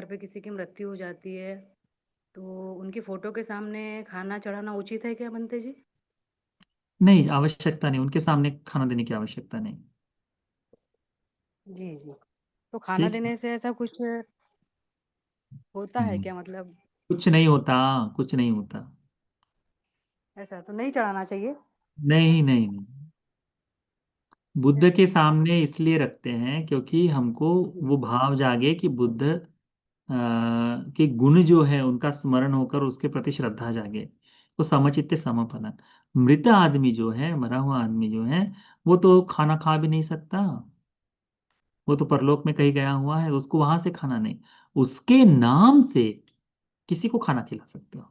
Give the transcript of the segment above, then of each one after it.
पे किसी की मृत्यु हो जाती है तो उनकी फोटो के सामने खाना चढ़ाना उचित है क्या बनते जी? नहीं, आवश्यकता नहीं, उनके सामने खाना देने की आवश्यकता नहीं। जी जी। तो खाना ठीक है। देने से ऐसा कुछ होता है हम्म, क्या, मतलब कुछ नहीं होता, कुछ नहीं होता। ऐसा तो नहीं चढ़ाना चाहिए? नहीं नहीं नहीं, बुद्ध के सामने इसलिए रखते हैं क्योंकि हमको जी वो भाव जागे कि बुद्ध के गुण जो है उनका स्मरण होकर उसके प्रति श्रद्धा जागे। वो समचित्त समपनन। मृत आदमी जो है, मरा हुआ आदमी जो है, वो तो खाना खा भी नहीं सकता। वो तो परलोक में कहीं गया हुआ है, उसको वहां से खाना नहीं। उसके नाम से किसी को खाना खिला सकते हो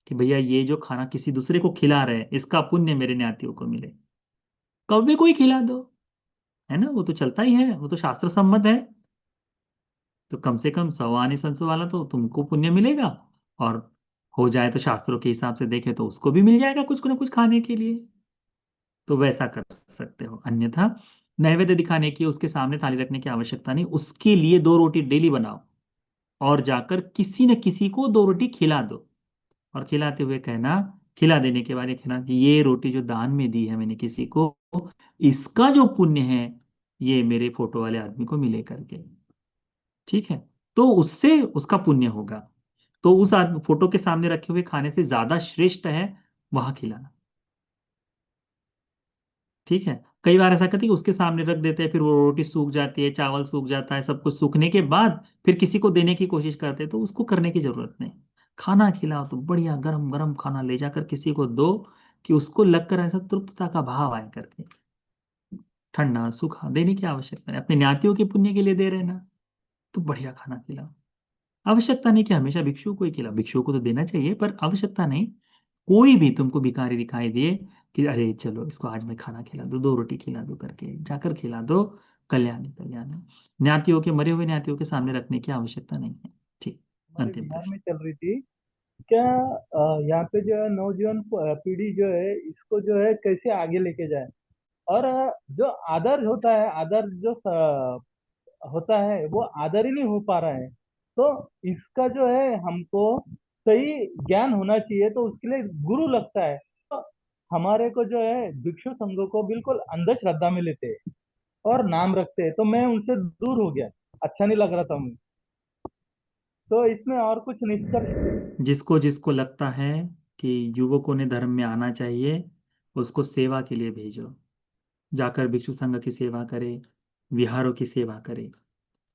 कि भैया ये जो खाना किसी दूसरे को खिला रहे हैं इसका पुण्य मेरे ज्ञातियों को मिले। कभी कोई खिला दो, है ना, वो तो चलता ही है, वो तो शास्त्र सम्मत है। तो कम से कम 125 वाला तो तुमको पुण्य मिलेगा। और हो जाए तो शास्त्रों के हिसाब से देखे तो उसको भी मिल जाएगा कुछ ना कुछ खाने के लिए। तो वैसा कर सकते हो, अन्यथा नैवेद्य दिखाने की, उसके सामने थाली रखने की आवश्यकता नहीं। उसके लिए 2 रोटी डेली बनाओ और जाकर किसी न किसी को 2 रोटी खिला दो। और खिलाते हुए कहना, खिला देने के बाद ये कहना कि ये रोटी जो दान में दी है मैंने किसी को, इसका जो पुण्य है ये मेरे फोटो वाले आदमी को मिले करके। ठीक है। तो उससे उसका पुण्य होगा। तो उस आदमी फोटो के सामने रखे हुए खाने से ज्यादा श्रेष्ठ है वहां खिलाना। ठीक है। कई बार ऐसा करते हैं कि उसके सामने रख देते हैं, फिर वो रोटी सूख जाती है, चावल सूख जाता है, सब कुछ सूखने के बाद फिर किसी को देने की कोशिश करते हैं, तो उसको करने की जरूरत नहीं। खाना खिलाओ तो बढ़िया गरम गरम खाना ले जाकर किसी को दो कि उसको लगकर ऐसा तृप्तता का भाव आए करके। ठंडा सूखा देने की आवश्यकता नहीं, अपने ज्ञातियों के पुण्य के लिए दे रहे हैं ना, तो बढ़िया खाना खिलाओ। आवश्यकता नहीं कि हमेशा भिक्षुओं को ही खिलाओ, भिक्षुओं को तो देना चाहिए पर आवश्यकता नहीं। कोई भी तुमको भिखारी दिखाई दे कि अरे चलो इसको आज मैं खाना खिला दो, 2 रोटी खिला दो करके जाकर खिला दो। कल्याण ही कल्याण है। ज्ञातियों के, मरे हुए ज्ञातियों के सामने रखने की आवश्यकता नहीं है। ठीक। हमारे अंतिम बिहार प्रश्न। में चल रही थी क्या। यहाँ पे जो है नौजवान पीढ़ी जो है इसको जो है कैसे आगे लेके जाए। और जो आदर होता है, आदर जो होता है वो आदर ही नहीं हो पा रहा है। तो इसका जो है हमको सही ज्ञान होना चाहिए, तो उसके लिए गुरु लगता है। तो हमारे को जो है भिक्षु संघों को बिल्कुल अंधश्रद्धा में लेते हैं और नाम रखते हैं, तो मैं उनसे दूर हो गया। अच्छा नहीं लग रहा था मुझे। तो इसमें और कुछ निष्कर्ष। जिसको जिसको लगता है कि युवकों ने धर्म में आना चाहिए, उसको सेवा के लिए भेजो। जाकर भिक्षु संघ की सेवा करे, विहारों की सेवा करे।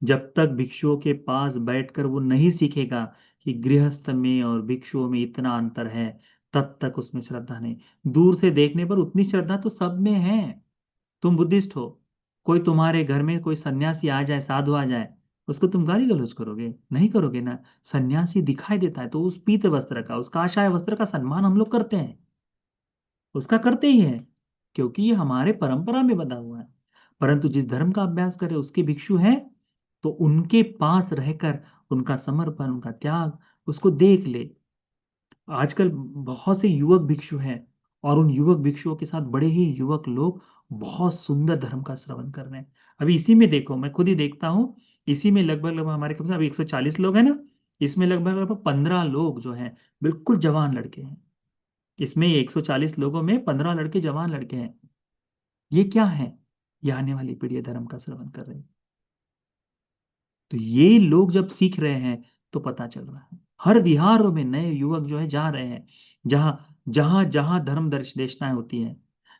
जब तक भिक्षुओं के पास बैठकर वो नहीं सीखेगा कि गृहस्थ में और भिक्षुओं में इतना अंतर है, तब तक उसमें श्रद्धा नहीं। दूर से देखने पर उतनी श्रद्धा तो सब में है। तुम बुद्धिस्ट हो, कोई तुम्हारे घर में कोई सन्यासी आ जाए, साधु आ जाए, उसको तुम गाली गलौज करोगे? नहीं करोगे ना। सन्यासी दिखाई देता है तो उस पीत वस्त्र का, उस काषाय वस्त्र का सम्मान हम लोग करते हैं, उसका करते ही है, क्योंकि ये हमारे परंपरा में बंधा हुआ है। परंतु जिस धर्म का अभ्यास करे उसके भिक्षु हैं, तो उनके पास रहकर उनका समर्पण, उनका त्याग, उसको देख ले। आजकल बहुत से युवक भिक्षु हैं, और उन युवक भिक्षुओं के साथ बड़े ही युवक लोग बहुत सुंदर धर्म का श्रवण कर रहे हैं। अभी इसी में देखो, मैं खुद ही देखता हूँ, इसी में लगभग लगभग हमारे कम से कम अभी 140 लोग हैं ना, इसमें लगभग लगभग 15 लोग जो हैं बिल्कुल जवान लड़के हैं। इसमें 140 लोगों में 15 लड़के जवान लड़के हैं। ये क्या है? ये आने वाली पीढ़ी धर्म का श्रवण कर रही है। तो ये लोग जब सीख रहे हैं तो पता चल रहा है, हर विहारों में नए युवक जो है जा रहे हैं। जहां जहां जहां धर्म देशनाएं होती हैं,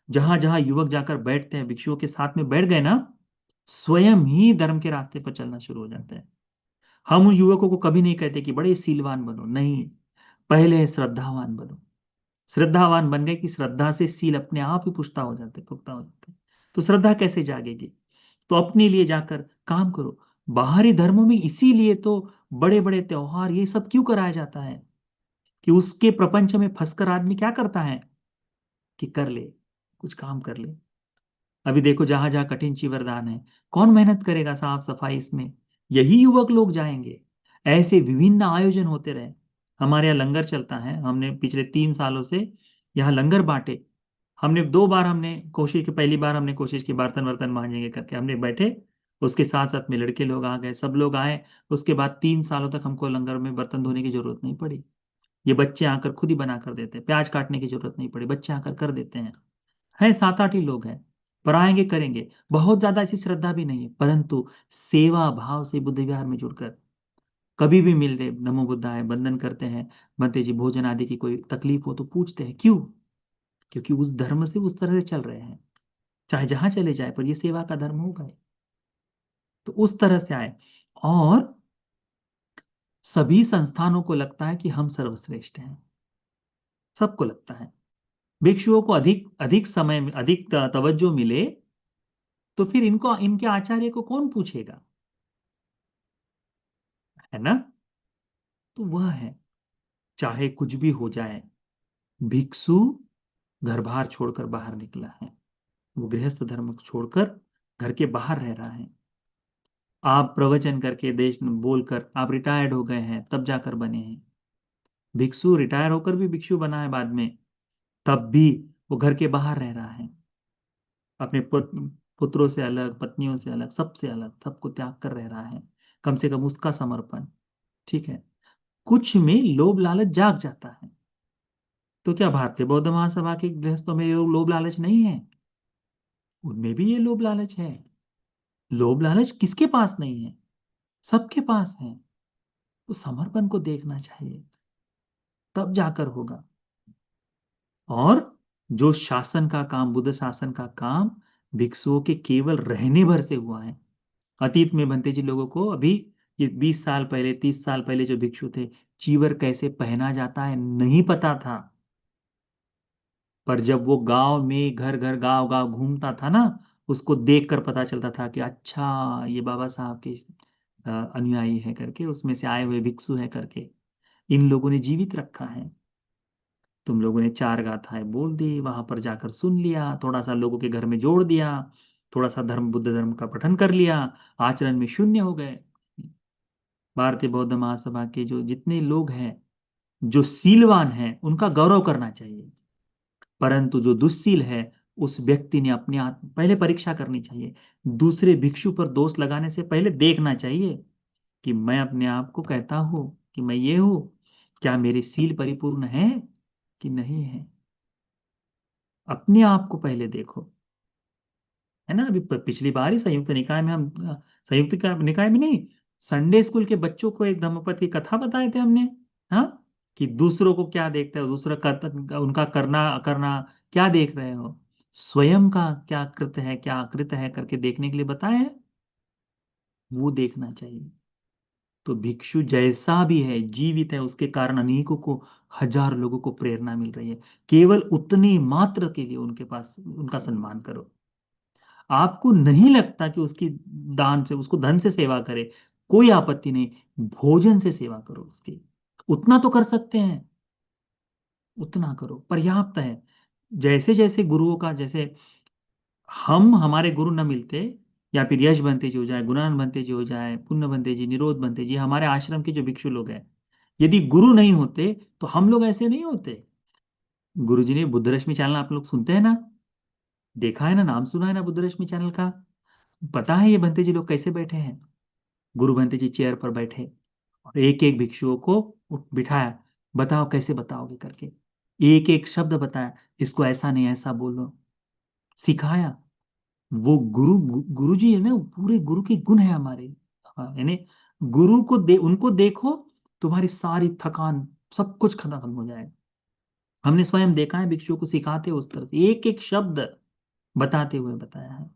जहां जहां युवक जाकर बैठते हैं, भिक्षुओं के साथ में बैठ गए ना, स्वयं ही धर्म के रास्ते पर चलना शुरू हो जाते हैं। हम उन युवकों को कभी नहीं कहते कि बड़े सीलवान बनो, नहीं। पहले श्रद्धावान बनो। श्रद्धावान बन गए कि श्रद्धा से सील अपने आप ही पुख्ता हो जाते। तो श्रद्धा कैसे जागेगी? तो अपने लिए जाकर काम करो। बाहरी धर्मों में इसीलिए तो बड़े बड़े त्योहार ये सब क्यों कराया जाता है, कि उसके प्रपंच में फंसकर आदमी क्या करता है कि कर ले, कुछ काम कर ले। अभी देखो जहां जहां कठिन चीवरदान है, कौन मेहनत करेगा साफ सफाई इसमें? यही युवक लोग जाएंगे। ऐसे विभिन्न आयोजन होते रहे। हमारे यहाँ लंगर चलता है, हमने पिछले 3 सालों से यहाँ लंगर बांटे। हमने 2 बार हमने कोशिश की, पहली बार हमने कोशिश की बर्तन वर्तन मांजेंगे करके, हमने बैठे उसके साथ साथ में लड़के लोग आ गए, सब लोग आए। उसके बाद 3 सालों तक हमको लंगर में बर्तन धोने की जरूरत नहीं पड़ी। ये बच्चे आकर खुद ही बना कर देते हैं, प्याज काटने की जरूरत नहीं पड़ी, बच्चे आकर कर देते हैं 7-8 ही लोग हैं, पर आएंगे करेंगे। बहुत ज्यादा ऐसी श्रद्धा भी नहीं है, परंतु सेवा भाव से बुद्ध विहार में जुड़कर कभी भी मिलते, नमो बुद्धाय वंदन करते हैं, बनते जी भोजन आदि की कोई तकलीफ हो तो पूछते हैं। क्यों? क्योंकि उस धर्म से उस तरह से चल रहे हैं, चाहे जहां चले जाए, पर ये सेवा का धर्म होगा। तो उस तरह से आए, और सभी संस्थानों को लगता है कि हम सर्वश्रेष्ठ हैं, सबको लगता है। भिक्षुओं को अधिक अधिक समय में अधिक तवज्जो मिले, तो फिर इनको, इनके आचार्य को कौन पूछेगा, है ना? तो वह है, चाहे कुछ भी हो जाए, भिक्षु घर बार छोड़कर बाहर निकला है, वो गृहस्थ धर्म को छोड़कर घर के बाहर रह रहा है। आप प्रवचन करके, देश बोलकर आप रिटायर्ड हो गए हैं, तब जाकर बने हैं भिक्षु। रिटायर होकर भी भिक्षु बना है बाद में, तब भी वो घर के बाहर रह रहा है, अपने पुत्रों से अलग, पत्नियों से अलग, सबसे अलग, सबको त्याग कर रह रहा है। कम से कम उसका समर्पण, ठीक है। कुछ में लोभ लालच जाग जाता है, तो क्या भारतीय बौद्ध महासभा के गृहस्थों में ये लोभ लालच नहीं है? उनमें भी ये लोभ लालच है। लोभ लालच किसके पास नहीं है? सबके पास है। तो समर्पण को देखना चाहिए, तब जाकर होगा। और जो शासन का काम, बुद्ध शासन का काम भिक्षुओं के केवल रहने भर से हुआ है। अतीत में भंते जी लोगों को, अभी ये 20 साल पहले, 30 साल पहले जो भिक्षु थे, चीवर कैसे पहना जाता है नहीं पता था। पर जब वो गांव में घर घर गांव गांव घूमता था ना, उसको देखकर पता चलता था कि अच्छा ये बाबा साहब के अनुयायी है करके, उसमें से आए हुए भिक्षु है करके, इन लोगों ने जीवित रखा है। तुम लोगों ने 4 गाथाएं बोल दी, वहां पर जाकर सुन लिया, थोड़ा सा लोगों के घर में जोड़ दिया, थोड़ा सा धर्म, बुद्ध धर्म का पठन कर लिया, आचरण में शून्य हो गए। भारतीय बौद्ध महासभा के जो जितने लोग हैं, जो सीलवान हैं, उनका गौरव करना चाहिए। परंतु जो दुस्सील है, उस व्यक्ति ने अपने आप पहले परीक्षा करनी चाहिए। दूसरे भिक्षु पर दोष लगाने से पहले देखना चाहिए कि मैं अपने आप को कहता हूं कि मैं ये हूं, क्या मेरे सील परिपूर्ण है कि नहीं है? अपने आप को पहले देखो, है ना? अभी पिछली बार ही संयुक्त निकाय में हम निकाय में नहीं, संडे स्कूल के बच्चों को एक धम्मपद की कथा बताए थे हमने। हाँ, कि दूसरों को क्या देखते हो, दूसरा उनका करना करना क्या देख रहे हो, स्वयं का क्या कृत है, क्या अकृत है करके देखने के लिए बताया है, वो देखना चाहिए। तो भिक्षु जैसा भी है, जीवित है, उसके कारण अनेकों को, हजार लोगों को प्रेरणा मिल रही है। केवल उतनी मात्र के लिए उनके पास उनका सम्मान करो। आपको नहीं लगता कि उसकी दान से, उसको धन से सेवा करे, कोई आपत्ति नहीं, भोजन से सेवा करो उसकी। उतना तो कर सकते हैं, उतना करो, पर्याप्त है। जैसे जैसे गुरुओं का, जैसे हम, हमारे गुरु न मिलते, या फिर यश बनते जी हो जाए, गुणान बनते जी हो जाए, पुण्य बनते जी, निरोध बनते जी, हमारे आश्रम के जो भिक्षु लोग हैं, यदि गुरु नहीं होते तो हम लोग ऐसे नहीं होते। गुरु जी ने बुद्ध रश्मि चैनल आप लोग सुनते हैं ना, देखा है ना, नाम सुना है ना बुद्ध रश्मि चैनल का? पता है ये भंते जी लोग कैसे बैठे हैं? गुरु भंते जी चेयर पर बैठे और एक एक भिक्षुओं को बिठाया, बताओ कैसे बताओगे करके, एक एक शब्द बताया, इसको ऐसा नहीं ऐसा बोलो, सिखाया। वो गुरु जी है ना, पूरे गुरु के गुण है हमारे। हाँ, यानी गुरु को उनको देखो, तुम्हारी सारी थकान, सब कुछ खत्म हो जाएगा। हमने स्वयं देखा है, भिक्षुओं को सिखाते उस तरह से एक एक शब्द बताते हुए बताया है।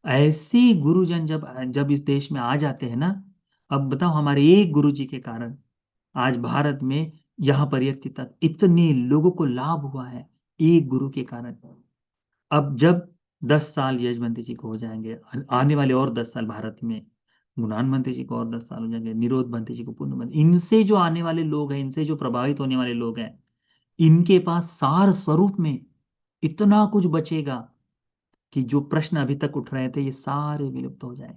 ऐसे गुरुजन जब जब इस देश में आ जाते हैं ना, अब बताओ, हमारे एक गुरु जी के कारण आज भारत में यहाँ पर्यंत तक इतने लोगों को लाभ हुआ है, एक गुरु के कारण। अब जब 10 साल यशवंती जी को हो जाएंगे, आने वाले और 10 साल भारत में गुणान बंते जी को और 10 साल हो जाएंगे, निरोध बंते जी को, पुण्य बंते, इनसे जो आने वाले लोग हैं, इनसे जो प्रभावित होने वाले लोग हैं, इनके पास सार स्वरूप में इतना कुछ बचेगा कि जो प्रश्न अभी तक उठ रहे थे, ये सारे विलुप्त हो जाए।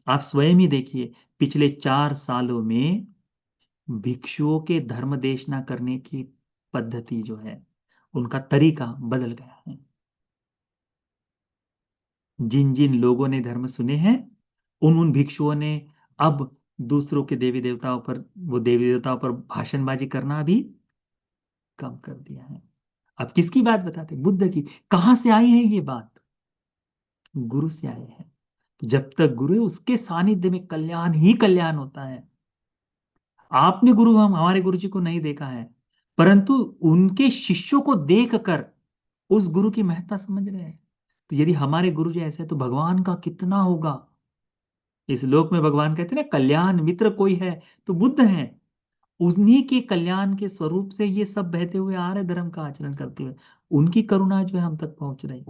आप स्वयं ही देखिए, पिछले 4 सालों में भिक्षुओं के धर्म देशना करने की पद्धति जो है, उनका तरीका बदल गया है। जिन जिन लोगों ने धर्म सुने हैं, उन भिक्षुओं ने अब दूसरों के देवी देवताओं पर, वो देवी देवताओं पर भाषणबाजी करना भी कम कर दिया है। अब किसकी बात बताते, बुद्ध की। कहां से आई है ये बात, गुरु से आए हैं। जब तक गुरु है उसके सानिध्य में कल्याण ही कल्याण होता है। आपने गुरु, हम हमारे गुरु जी को नहीं देखा है, परंतु उनके शिष्यों को देखकर उस गुरु की महत्ता समझ रहे हैं। तो यदि हमारे गुरु जी ऐसे हैं, तो भगवान का कितना होगा। इस लोक में भगवान कहते हैं ना, कल्याण मित्र कोई है तो बुद्ध है। उन्हीं के कल्याण के स्वरूप से ये सब बहते हुए आ रहे, धर्म का आचरण करते हुए। उनकी करुणा जो है हम तक पहुंच रही।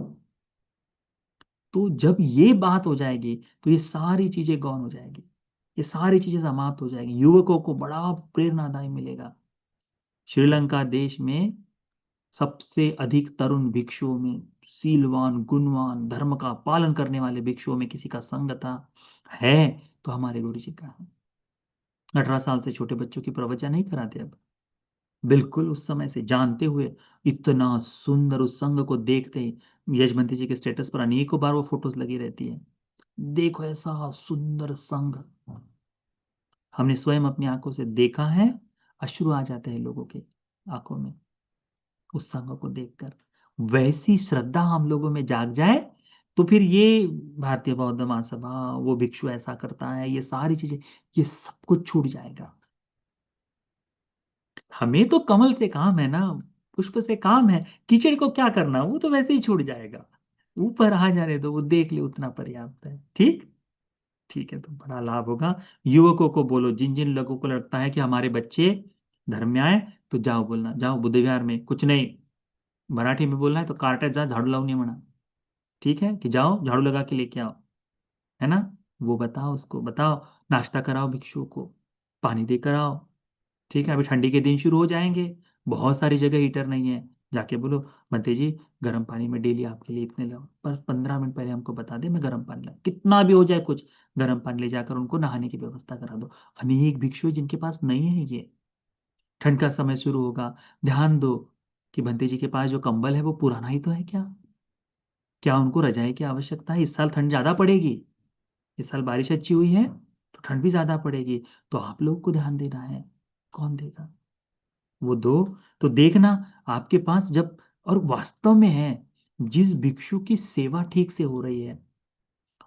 तो जब ये बात हो जाएगी तो ये सारी चीजें गौण हो जाएगी, ये सारी चीजें समाप्त हो जाएगी। युवकों को बड़ा प्रेरणादायी मिलेगा। श्रीलंका देश में सबसे अधिक तरुण भिक्षुओं में, सीलवान गुणवान धर्म का पालन करने वाले भिक्षुओं में किसी का संग था, है तो हमारे गुरु जी का है। 18 साल से छोटे बच्चों की प्रवचन नहीं कराते अब, बिल्कुल उस समय से जानते हुए। इतना सुंदर, उस संग को देखते ही यशवंती जी के स्टेटस पर अनेकों बार वो फोटोज लगी रहती है। देखो ऐसा सुंदर संग, हमने स्वयं अपनी आंखों से देखा है। अश्रु आ जाते हैं लोगों के आंखों में उस संग को देखकर। वैसी श्रद्धा हम लोगों में जाग जाए तो फिर ये भारतीय बौद्ध महासभा, वो भिक्षु ऐसा करता है, ये सारी चीजें, ये सब कुछ छूट जाएगा। हमें तो कमल से काम है ना, पुष्प से काम है। कीचड़ को क्या करना, वो तो वैसे ही छूट जाएगा। ऊपर आ जाने दो, वो देख ले उतना पर्याप्त है। ठीक, ठीक है, तो बड़ा लाभ होगा। युवकों को बोलो, जिन जिन लोगों को लगता है कि हमारे बच्चे धर्म में आए, तो जाओ बोलना, जाओ बुद्ध विहार में, कुछ नहीं, मराठी में बोलना है तो कार्टेज जा झाड़ू लाओ नहीं मना। ठीक है, कि जाओ झाड़ू लगा के लेके आओ, है ना। वो बताओ, उसको बताओ, नाश्ता कराओ भिक्षुओं को, पानी देकर आओ। ठीक है, अभी ठंडी के दिन शुरू हो जाएंगे, बहुत सारी जगह हीटर नहीं है, जाके बोलो बनते जी गर्म पानी में डेली आपके लिए इतने लो, पर 15 मिनट पहले हमको बता दे, मैं गर्म पानी ला, कितना भी हो जाए कुछ, गर्म पानी ले जाकर उनको नहाने की व्यवस्था करा दो। अनेक भिक्षु हैं जिनके पास नहीं है ये। ठंड का समय शुरू होगा, ध्यान दो कि बंते जी के पास जो कंबल है वो पुराना ही तो है क्या, क्या उनको रजाई की आवश्यकता है। इस साल ठंड ज्यादा पड़ेगी, इस साल बारिश अच्छी हुई है तो ठंड भी ज्यादा पड़ेगी, तो आप लोग को ध्यान देना है। कौन देगा, वो दो। तो देखना आपके पास जब, और वास्तव में है, जिस भिक्षु की सेवा ठीक से हो रही है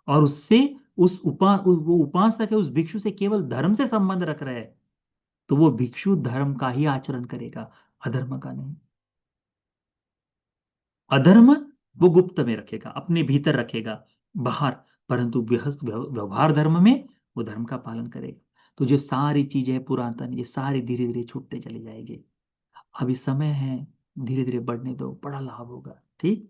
और उससे वो उपासक है, उस भिक्षु से केवल धर्म से संबंध रख रहा है, तो वो भिक्षु धर्म का ही आचरण करेगा, अधर्म का नहीं। अधर्म वो गुप्त में रखेगा, अपने भीतर रखेगा, बाहर, परंतु व्यवहार धर्म में वो धर्म का पालन करेगा। तो जो सारी चीजें हैं पुरातन, ये सारी धीरे धीरे छूटते चली जाएगी। अभी समय है, धीरे धीरे बढ़ने दो, बड़ा लाभ होगा। ठीक।